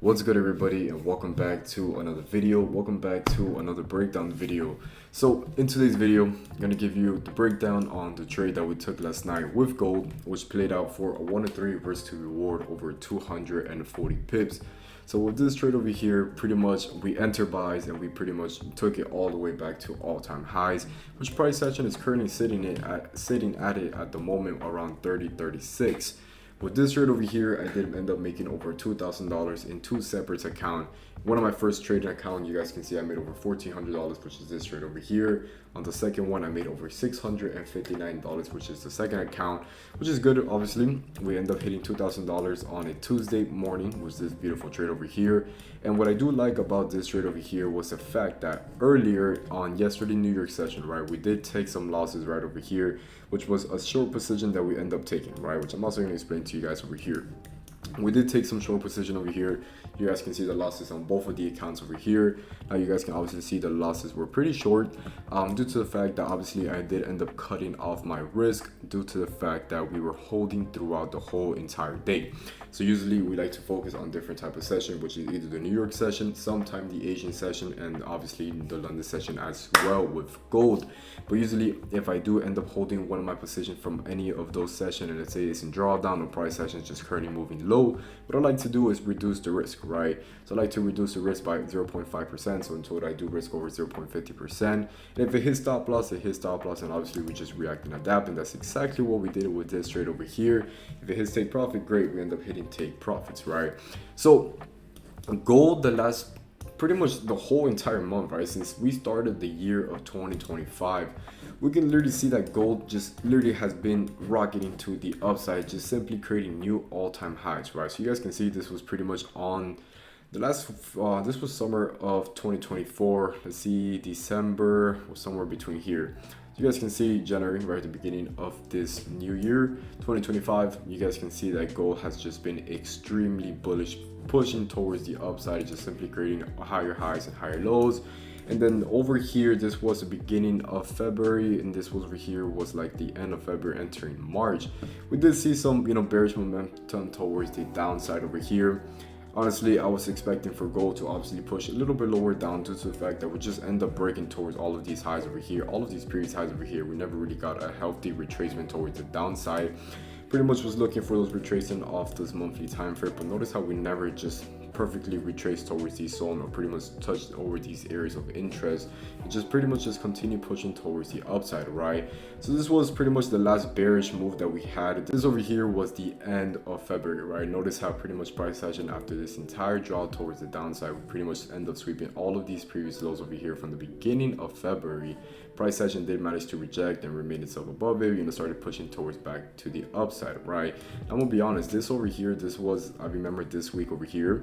What's good, everybody, and welcome back to another video. Welcome back to another breakdown video. So in today's video, I'm gonna give you the breakdown on the trade that we took last night with gold, which played out for a 1-3 risk to reward over 240 pips. So with this trade over here, pretty much we enter buys and we pretty much took it all the way back to all-time highs, which price action is currently sitting at it at the moment around 30.36. With this trade over here, I did end up making over $2,000 in two separate accounts. One of my first trading account, you guys can see I made over $1,400, which is this trade over here. On the second one, I made over $659, which is the second account, which is good. Obviously, we end up hitting $2,000 on a Tuesday morning, which is this beautiful trade over here. And what I do like about this trade over here was the fact that earlier on yesterday New York session, right, we did take some losses right over here, which was a short position that we end up taking, right, which I'm also going to explain to you guys over here. We did take some short position over here. You guys can see the losses on both of the accounts over here. Now you guys can obviously see the losses were pretty short due to the fact that obviously I did end up cutting off my risk due to the fact that we were holding throughout the whole entire day. So usually we like to focus on different type of session, which is either the New York session, sometimes the Asian session, and obviously the London session as well with gold. But usually if I do end up holding one of my positions from any of those sessions, and let's say it's in drawdown or price session is just currently moving low, what I like to do is reduce the risk, right? So I like to reduce the risk by 0.5%. So in total, I do risk over 0.50%. And if it hits stop loss, it hits stop loss. And obviously, we just react and adapt. And that's exactly what we did with this trade over here. If it hits take profit, great. We end up hitting take profits, right? So gold, the last pretty much the whole entire month, right, since we started the year of 2025, we can literally see that gold just literally has been rocketing to the upside, just simply creating new all-time highs, right? So you guys can see this was pretty much on the last this was summer of 2024. Let's see, December was somewhere between here. You guys can see January, right at the beginning of this new year 2025, you guys can see that gold has just been extremely bullish, pushing towards the upside, just simply creating higher highs and higher lows. And then over here, this was the beginning of February, and this was over here was like the end of February entering March. We did see some bearish momentum towards the downside over here. Honestly, I was expecting for gold to obviously push a little bit lower down due to the fact that we just end up breaking towards all of these highs over here, all of these previous highs over here. We never really got a healthy retracement towards the downside. Pretty much was looking for those retracing off this monthly time frame, but notice how we never just perfectly retraced towards these zone or pretty much touched over these areas of interest. It just pretty much just continue pushing towards the upside, right? So this was pretty much the last bearish move that we had. This over here was the end of February, right? Notice how pretty much price action after this entire draw towards the downside, we pretty much end up sweeping all of these previous lows over here from the beginning of February. Price action did manage to reject and remain itself above it, started pushing towards back to the upside, right? I'm gonna be honest, this over here, this was, I remember this week over here,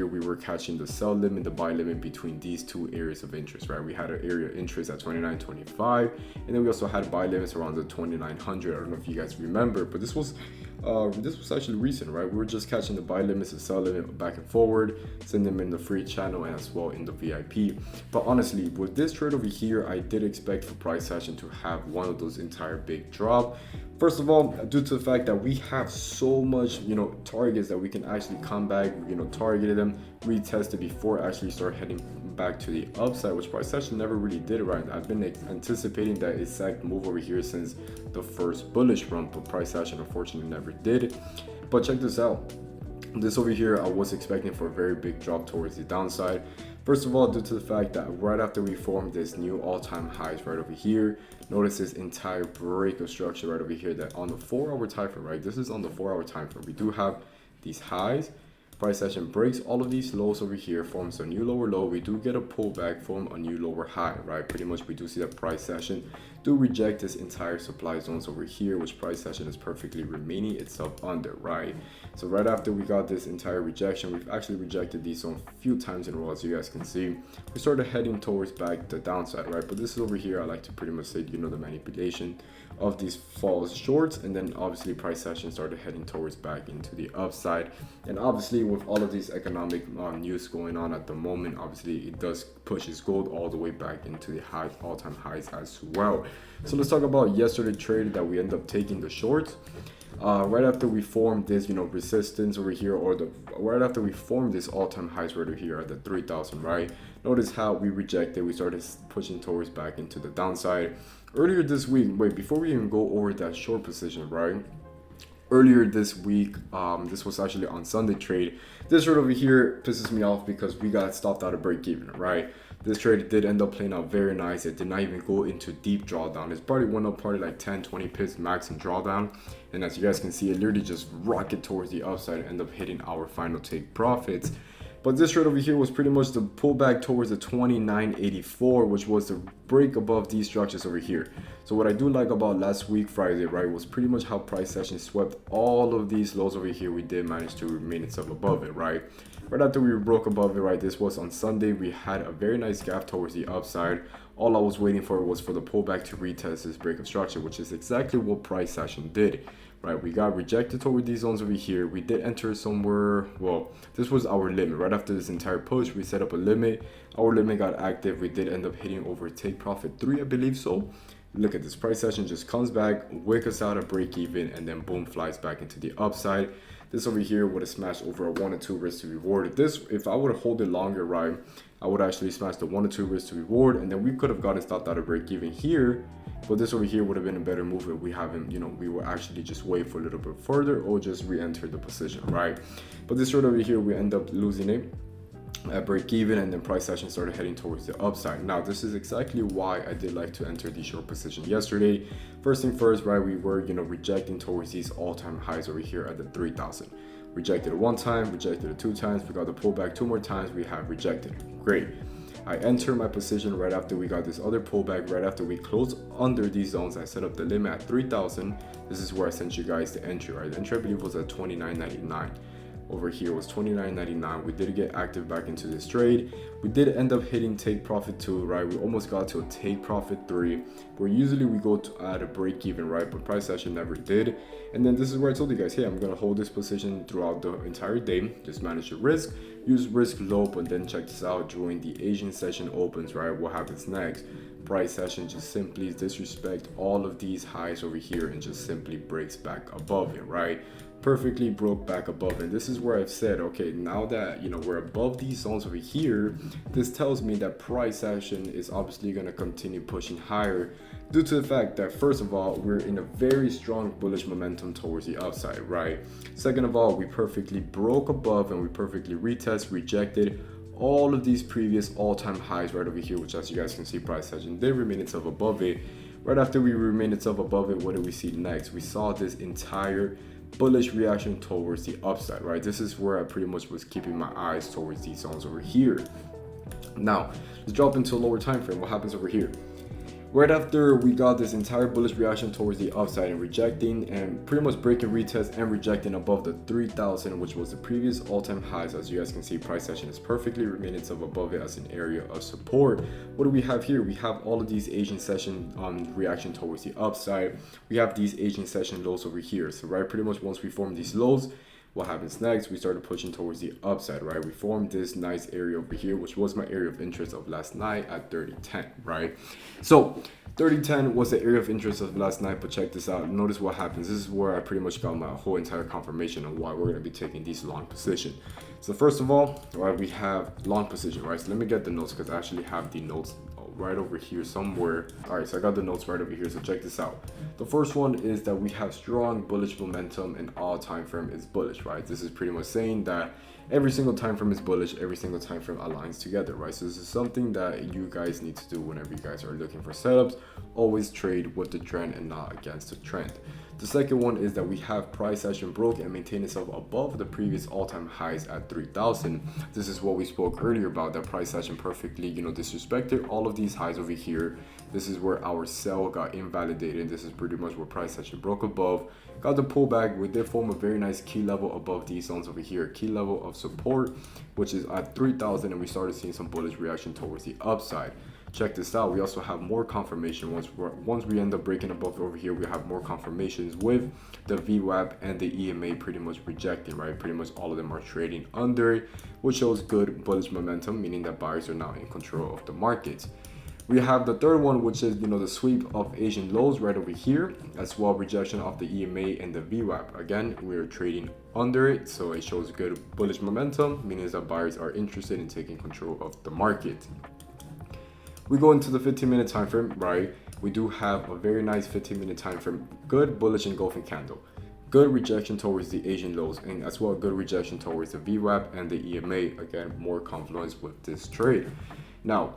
we were catching the sell limit, the buy limit between these two areas of interest, right? We had an area of interest at 29.25, and then we also had buy limits around the 2900. I don't know if you guys remember, but this was actually recent, right? We were just catching the buy limits and sell limit back and forward, send them in the free channel and as well in the VIP. But honestly, with this trade over here, I did expect for price action to have one of those entire big drop. First of all, due to the fact that we have so much, targets that we can actually come back, target them, retest it before actually start heading back to the upside, which price action never really did, right? I've been anticipating that exact move over here since the first bullish run, but price action unfortunately never did. But check this out. This over here, I was expecting for a very big drop towards the downside. First of all, due to the fact that right after we formed this new all-time highs right over here, notice this entire break of structure right over here that on the 4-hour time frame, right? This is on the 4-hour time frame. We do have these highs. Price action breaks all of these lows over here, forms a new lower low. We do get a pullback from a new lower high, right? Pretty much we do see that price action do reject this entire supply zones over here, which price action is perfectly remaining itself under, right? So right after we got this entire rejection, we've actually rejected these zone a few times in a row, as you guys can see. We started heading towards back the downside, right? But this is over here, I like to pretty much say, the manipulation of these false shorts, and then obviously price action started heading towards back into the upside. And obviously with all of these economic news going on at the moment, obviously it does pushes gold all the way back into the all-time highs as well. So let's talk about yesterday trade that we end up taking the shorts. right after we formed this, resistance over here, or the right after we formed this all-time highs right over here at the 3,000, right? Notice how we rejected, we started pushing towards back into the downside. Earlier this week, wait, before we even go over that short position, right? Earlier this week, this was actually on Sunday trade. This trade over here pisses me off because we got stopped out of break even, right? This trade did end up playing out very nice. It did not even go into deep drawdown. It's probably went up probably like 10-20 pips max in drawdown, and as you guys can see, it literally just rocketed towards the upside and end up hitting our final take profits. But this trade over here was pretty much the pullback towards the 29.84, which was the break above these structures over here. So what I do like about last week Friday, right, was pretty much how price action swept all of these lows over here. We did manage to remain itself above it, right? Right after we broke above it, right, this was on Sunday, we had a very nice gap towards the upside. All I was waiting for was for the pullback to retest this break of structure, which is exactly what price action did. Right, we got rejected toward these zones over here. We did enter somewhere, well, this was our limit. Right after this entire push, we set up a limit. Our limit got active. We did end up hitting over take profit 3, I believe so. Look at this, price action just comes back, wake us out of break even, and then boom, flies back into the upside. This over here would have smashed over a 1 or 2 risk to reward. This, if I would have hold it longer, right, I would actually smash the 1 or 2 risk to reward, and then we could have gotten stopped out of break even here. But this over here would have been a better move if we haven't, we were actually just wait for a little bit further or just re-enter the position, right? But this right over here, we end up losing it at break even, and then price action started heading towards the upside. Now this is exactly why I did like to enter the short position yesterday. First thing first, right, we were rejecting towards these all-time highs over here at the 3,000. Rejected it 1 time, rejected it 2 times, we got the pullback 2 more times, we have rejected. Great. I entered my position right after we got this other pullback, right after we closed under these zones. I set up the limit at 3,000. This is where I sent you guys the entry, right? The entry I believe was at 29.99. Over here was 29.99. We did get active back into this trade. We did end up hitting take profit 2, right? We almost got to a take profit 3, where usually we go to at a break even, right? But price action never did. And then this is where I told you guys, hey, I'm gonna hold this position throughout the entire day. Just manage your risk, use risk low, but then check this out. During the Asian session opens, right? What happens next? Price action just simply disrespect all of these highs over here and just simply breaks back above it, right? Perfectly broke back above. And this is where I've said, okay, now that we're above these zones over here, this tells me that price action is obviously going to continue pushing higher, due to the fact that first of all, we're in a very strong bullish momentum towards the upside, right? Second of all, we perfectly broke above and we perfectly rejected all of these previous all-time highs right over here, which as you guys can see, price action did remain itself above it. Right after we remained itself above it, what did we see next? We saw this entire bullish reaction towards the upside, right? This is where I pretty much was keeping my eyes towards these zones over here. Now let's drop into a lower time frame. What happens over here? Right after we got this entire bullish reaction towards the upside and rejecting and pretty much breaking retest and rejecting above the 3,000, which was the previous all-time highs. As you guys can see, price action is perfectly remaining itself above it as an area of support. What do we have here? We have all of these Asian session reaction towards the upside. We have these Asian session lows over here. So right, pretty much once we form these lows, what happens next? We started pushing towards the upside, right? We formed this nice area over here, which was my area of interest of last night at 30.10, right? So 30.10 was the area of interest of last night, but check this out. Notice what happens. This is where I pretty much got my whole entire confirmation on why we're going to be taking these long position. So first of all, right, we have long position, right? So let me get the notes because I actually have the notes right over here somewhere. All right, so I got the notes right over here, so check this out. The first one is that we have strong bullish momentum and all time frame is bullish, right? This is pretty much saying that every single time frame is bullish, every single time frame aligns together, right? So this is something that you guys need to do whenever you guys are looking for setups. Always trade with the trend and not against the trend. The second one is that we have price action broke and maintain itself above the previous all-time highs at 3,000. This is what we spoke earlier about, that price action perfectly, disrespected all of these highs over here. This is where our sell got invalidated. This is pretty much where price action broke above, got the pullback. We did form a very nice key level above these zones over here, key level of support, which is at 3,000, and we started seeing some bullish reaction towards the upside. Check this out. We also have more confirmation. Once we end up breaking above over here, we have more confirmations with the VWAP and the EMA pretty much rejecting, right? Pretty much all of them are trading under it, which shows good bullish momentum, meaning that buyers are now in control of the markets. We have the third one, which is, the sweep of Asian lows right over here, as well rejection of the EMA and the VWAP. Again, we're trading under it, so it shows good bullish momentum, meaning that buyers are interested in taking control of the market. We go into the 15-minute time frame, right? We do have a very nice 15-minute time frame, good bullish engulfing candle. Good rejection towards the Asian lows, and as well good rejection towards the VWAP and the EMA. Again, more confluence with this trade. Now,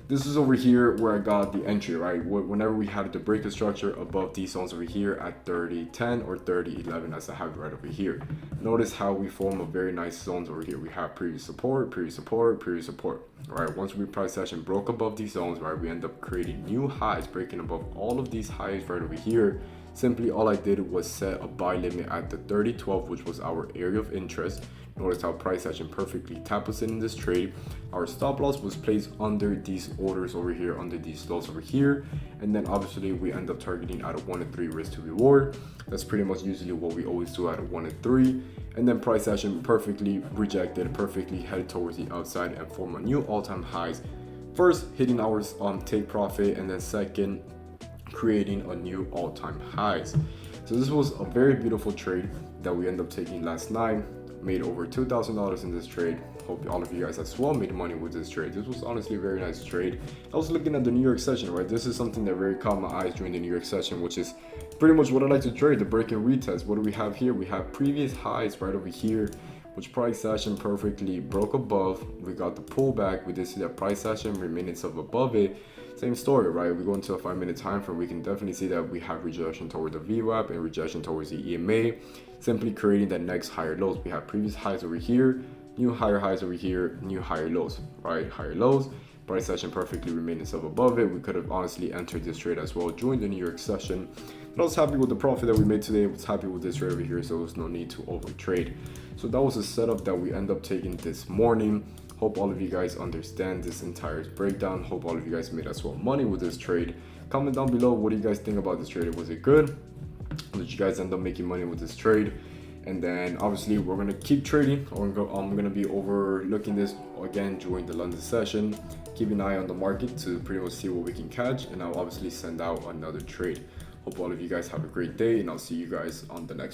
this is over here where I got the entry, right? Whenever we had the break of structure above these zones over here at 30.10 or 30.11, as I have it right over here. Notice how we form a very nice zones over here. We have previous support, previous support, previous support. All right, once we price action broke above these zones, right, we end up creating new highs, breaking above all of these highs right over here. Simply all I did was set a buy limit at the 30.12, which was our area of interest. Notice how price action perfectly tapped us in this trade. Our stop loss was placed under these orders over here, under these lows over here. And then obviously we end up targeting at a 1 and 3 risk to reward. That's pretty much usually what we always do at a 1 and 3. And then price action perfectly rejected, perfectly headed towards the outside and form a new all-time highs. First, hitting our take profit, and then second, creating a new all-time highs. So this was a very beautiful trade that we ended up taking last night. Made over $2,000 in this trade. Hope all of you guys as well made money with this trade. This was honestly a very nice trade. I was looking at the New York session, right? This is something that very caught my eyes during the New York session, which is pretty much what I like to trade, the break and retest. What do we have here? We have previous highs right over here, which price action perfectly broke above. We got the pullback. We did see that price action remainance of above it. Same story, right? We go into a 5-minute time frame. We can definitely see that we have rejection toward the VWAP and rejection towards the EMA, simply creating that next higher lows. We have previous highs over here, new higher highs over here, new higher lows, right? Higher lows, price action perfectly remained itself above it. We could have honestly entered this trade as well during the New York session. But I was happy with the profit that we made today. I was happy with this trade over here, so there was no need to over trade. So that was a setup that we end up taking this morning. Hope all of you guys understand this entire breakdown. Hope all of you guys made as well money with this trade. Comment down below, what do you guys think about this trade? Was it good? Did you guys end up making money with this trade? And then obviously we're gonna keep trading. I'm gonna be overlooking this again during the London session. Keep an eye on the market to pretty much see what we can catch, and I'll obviously send out another trade. Hope all of you guys have a great day, and I'll see you guys on the next one.